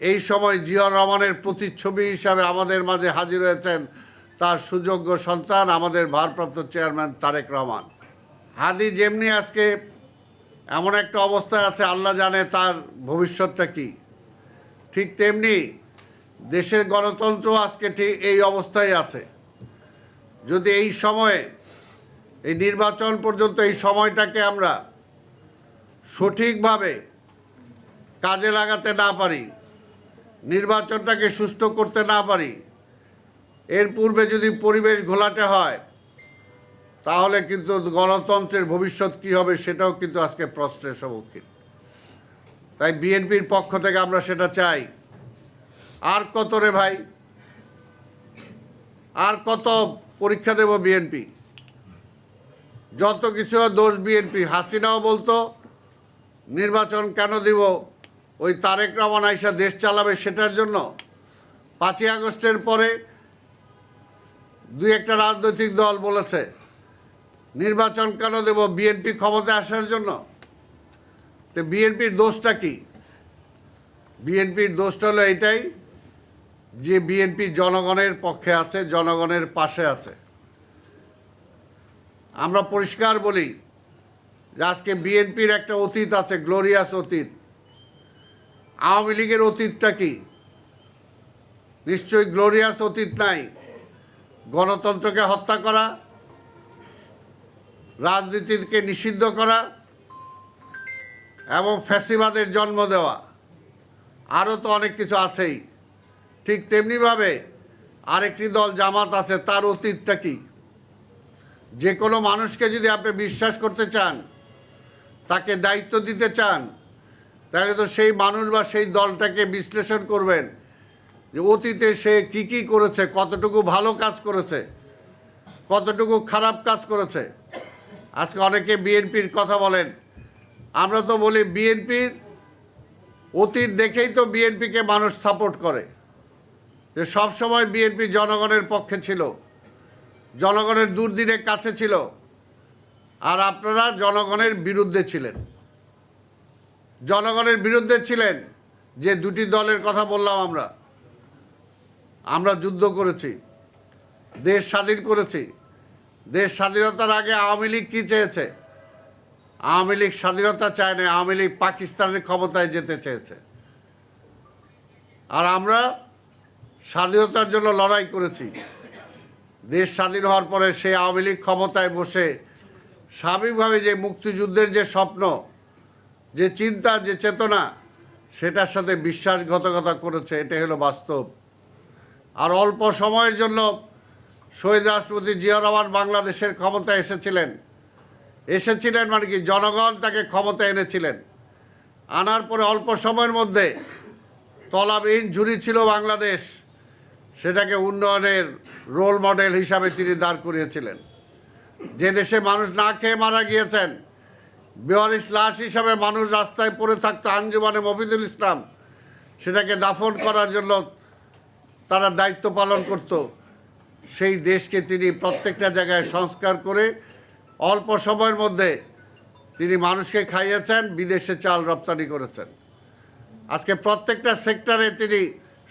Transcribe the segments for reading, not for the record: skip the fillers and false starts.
এই সময় জিয়াউর রহমানের প্রতিচ্ছবি হিসাবে আমাদের মাঝে হাজির হয়েছেন তার সুযোগ্য সন্তান আমাদের ভারপ্রাপ্ত চেয়ারম্যান তারেক রহমান। হাদি যেমনি আজকে এমন একটা অবস্থায় আছে, আল্লাহ জানে তার ভবিষ্যৎটা কি, ঠিক তেমনি দেশের গণতন্ত্র আজকে ঠিক এই অবস্থায় আছে। যদি এই সময়ে, এই নির্বাচন পর্যন্ত এই সময়টাকে আমরা সঠিকভাবে কাজে লাগাতে না পারি, নির্বাচনটাকে সুষ্ঠু করতে না পারি, এর পূর্বে যদি পরিবেশ ঘোলাটে হয়, তাহলে কিন্তু গণতন্ত্রের ভবিষ্যৎ কী হবে সেটাও কিন্তু আজকে প্রশ্নের সম্মুখীন। তাই বিএনপির পক্ষ থেকে আমরা সেটা চাই। আর কত রে ভাই, আর কত পরীক্ষা দেব বিএনপি? যত কিছু দোষ বিএনপি। হাসিনাও বলতো নির্বাচন কেন দিব, ওই তারেক রহমান আইসা দেশ চালাবে সেটার জন্য। 5ই আগস্টের পরে দুই একটা রাজনৈতিক দল বলেছে নির্বাচন কেন দেব, বিএনপি ক্ষমতায় আসার জন্য। তো বিএনপির দোষটা কি? বিএনপির দোষটা হলো এটাই যে বিএনপি জনগণের পক্ষে আছে, জনগণের পাশে আছে। আমরা পরিষ্কার বলি যে আজকে বিএনপির একটা অতীত আছে, গ্লোরিয়াস অতীত। আওয়ামী লীগের অতীতটা কি? নিশ্চয়ই গ্লোরিয়াস অতীত নাই। গণতন্ত্রকে হত্যা করা, রাজনীতিকে নিষিদ্ধ করা এবং ফ্যাসিবাদের জন্ম দেওয়া, আরও তো অনেক কিছু আছেই। ঠিক তেমনিভাবে আরেকটি দল জামাত আছে, তার অতীতটা কি? যে কোনো মানুষকে যদি আপনি বিশ্বাস করতে চান, তাকে দায়িত্ব দিতে চান, তাহলে তো সেই মানুষ বা সেই দলটাকে বিশ্লেষণ করবেন যে অতীতে সে কি করেছে, কতটুকু ভালো কাজ করেছে, কতটুকু খারাপ কাজ করেছে। আজকে অনেকে বিএনপির কথা বলেন, আমরা তো বলি বিএনপির অতীত দেখেই তো বিএনপিকে মানুষ সাপোর্ট করে, যে সব সময় বিএনপি জনগণের পক্ষে ছিল, জনগণের দুর্দিনের কাছে ছিল। আর আপনারা জনগণের বিরুদ্ধে ছিলেন। জনগণের বিরুদ্ধে ছিলেন যে দুটি দলের কথা বললাম। আমরা যুদ্ধ করেছি, দেশ স্বাধীন করেছি। দেশ স্বাধীনতার আগে আওয়ামী লীগ কী চেয়েছে? আওয়ামী লীগ স্বাধীনতা চায় না, আওয়ামী লীগ পাকিস্তানের ক্ষমতায় যেতে চেয়েছে। আর আমরা স্বাধীনতার জন্য লড়াই করেছি। দেশ স্বাধীন হওয়ার পরে সেই আওয়ামী লীগ ক্ষমতায় বসে স্বাভাবিকভাবে যে মুক্তিযুদ্ধের যে স্বপ্ন, যে চিন্তা, যে চেতনা, সেটার সাথে বিশ্বাসঘাতকতা করেছে। এটাই হলো বাস্তব। আর অল্প সময়ের জন্য শহীদ রাষ্ট্রপতি জিয়াউর রহমান বাংলাদেশের ক্ষমতায় এসেছিলেন মানে কি, জনগণ তাকে ক্ষমতা এনেছিলেন। আনার পরে অল্প সময়ের মধ্যে তলাবিহীন ঝুরি ছিল বাংলাদেশ, সেটাকে উন্নয়নের রোল মডেল হিসাবে তিনি দাঁড় করিয়েছিলেন। যে দেশে মানুষ না খেয়ে মারা গিয়েছেন, বেওয়ারিশ লাশ হিসাবে মানুষ রাস্তায় পড়ে থাকতো, আঞ্জুমানে মফিদুল ইসলাম সেটাকে দাফন করার জন্য তারা দায়িত্ব পালন করত। সেই দেশকে তিনি প্রত্যেকটা জায়গায় সংস্কার করে অল্প সময়ের মধ্যে তিনি মানুষকে খাইয়েছেন, বিদেশে চাল রপ্তানি করেছেন। আজকে প্রত্যেকটা সেক্টরে তিনি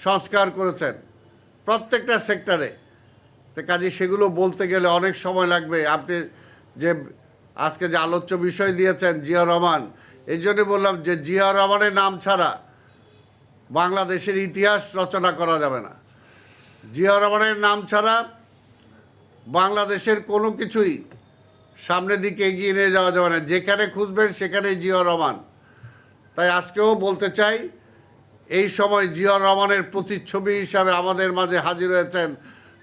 সংস্কার করেছেন, প্রত্যেকটা সেক্টরে। তো কাজে সেগুলো বলতে গেলে অনেক সময় লাগবে। আপনি যে আজকে যে আলোচ্য বিষয় দিয়েছেন জিয়াউর রহমান, এই জন্য বললাম যে জিয়াউর রহমানের নাম ছাড়া বাংলাদেশের ইতিহাস রচনা করা যাবে না। জিয়াউর রহমানের নাম ছাড়া বাংলাদেশের কোনো কিছুই সামনের দিকে এগিয়ে নিয়ে যাওয়া যাবে না। যেখানে খুঁজবেন সেখানেই জিয়াউর রহমান। তাই আজকেও বলতে চাই, এই সময় জিয়াউর রহমানের প্রতিচ্ছবি হিসাবে আমাদের মাঝে হাজির হয়েছেন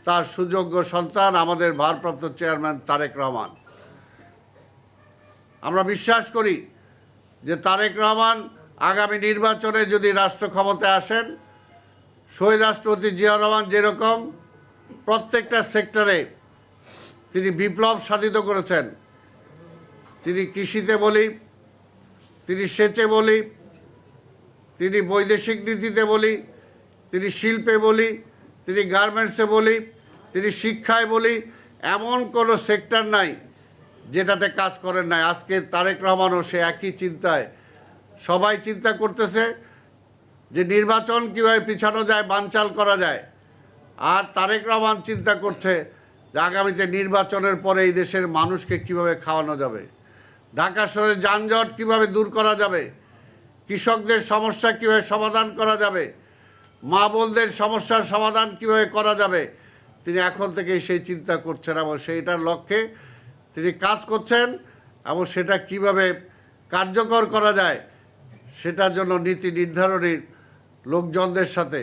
তার সুযোগ্য সন্তান আমাদের ভারপ্রাপ্ত চেয়ারম্যান তারেক রহমান। আমরা বিশ্বাস করি যে তারেক রহমান আগামী নির্বাচনে যদি রাষ্ট্র ক্ষমতায় আসেন, শহীদ রাষ্ট্রপতি জিয়াউর রহমান যেরকম প্রত্যেকটা সেক্টরে তিনি বিপ্লব সাধিত করেছেন, তিনি কৃষিতে বলি, তিনি সেচে বলি, তিনি বৈদেশিক নীতিতে বলি, তিনি শিল্পে বলি, তিনি গার্মেন্টসে বলি, তিনি শিক্ষায় বলি, এমন কোনো সেক্টর নাই যেটাতে কাজ করেন নাই। আজকে তারেক রহমানও সে একই চিন্তায়, সবাই চিন্তা করতেছে যে নির্বাচন কীভাবে পিছানো যায়, বানচাল করা যায়। আর তারেক রহমান চিন্তা করছে যে আগামীতে নির্বাচনের পরে এই দেশের মানুষকে কিভাবে খাওয়ানো যাবে, ঢাকা শহরে যানজট কিভাবে দূর করা যাবে, কৃষকদের সমস্যা কিভাবে সমাধান করা যাবে, মা বোনদের সমস্যার সমাধান কিভাবে করা যাবে, তিনি এখন থেকেই সেই চিন্তা করছেন এবং সেইটার লক্ষ্যে তিনি কাজ করছেন এবং সেটা কিভাবে কার্যকর করা যায় সেটার জন্য নীতি নির্ধারণী লোকজনদের সাথে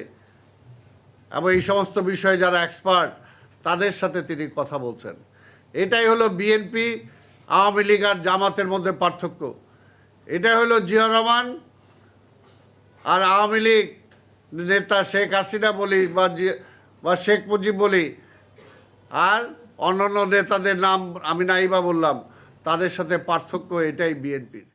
এবং এই সমস্ত বিষয়ে যারা এক্সপার্ট তাদের সাথে তিনি কথা বলছেন। এটাই হলো বিএনপি, আওয়ামী লীগ আর জামাতের মধ্যে পার্থক্য। এটাই হলো জিয়া রহমান আর আওয়ামী লীগ নেতা শেখ হাসিনা বলি বা শেখ মুজিব বলি, আর অন্যান্য নেতাদের নাম আমি নাইবা বললাম, তাদের সাথে পার্থক্য এটাই বিএনপির।